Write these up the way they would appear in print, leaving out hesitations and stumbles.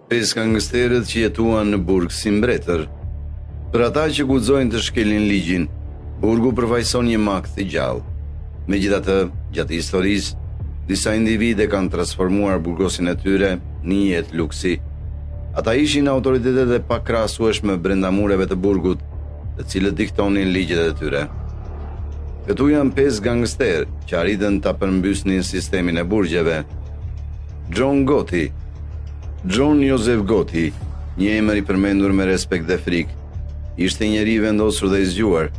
5 gangsterët që jetuan në burg si mbretër. Për ata që guxojnë të shkelin ligjin, burgu përfaqëson një makt i gjallë. Megjithatë, gjatë historisë, disa individe kanë transformuar burgosin e tyre në një jetë luksi. Ata ishin autoritetet e pakrahasueshme brenda mureve të burgut, të cilët diktonin ligjet e tyre. Këtu janë 5 gangster që arritën ta përmbysnin sistemin e burgjeve. John Gotti. John Joseph Gotti, një emër i përmendur me respekt dhe frikë, ishte njeri i vendosur dhe i zgjuar.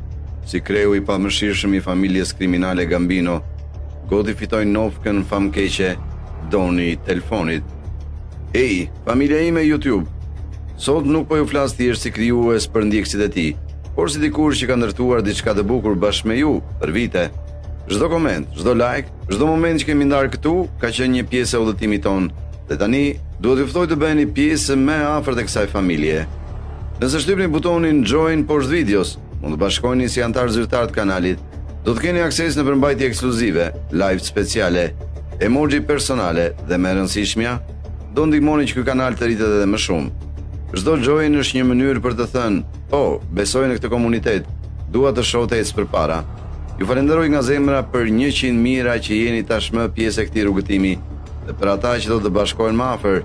Si kreu i pamëshirshëm i familjes kriminale Gambino, Gotti fitoi nofkën famkeqe doni i telefonit. Ej, familja ime YouTube. Sot nuk po ju flas thjesht si krijues për ndjekësit e tij, por si dikush që ka ndërtuar diçka të bukur bashkë me ju për vite. Çdo koment, çdo like, çdo moment që kemi ndarë këtu ka qenë një pjesë e udhëtimit ton. Dhe tani duhet ju ftoj të bëheni pjesë më afër të kësaj familje. Nëse shtypni butonin join poshtë videos, mund të bashkoheni si antar zyrtar të kanalit. Do të keni akses në përmbajtje ekskluzive, live speciale, emoji personale dhe më e rëndësishmja, do ndihmoni që ky kanal të rritet edhe më shumë. Çdo join është një mënyrë për të thënë, "Oh, besoj në këtë komunitet, dua të shoh të ecë përpara." Ju falenderoj nga zemra për 100 mijëra që jeni tashmë pjesë e këtij rrugëtimi dhe për ata që do të bashkohen më afër,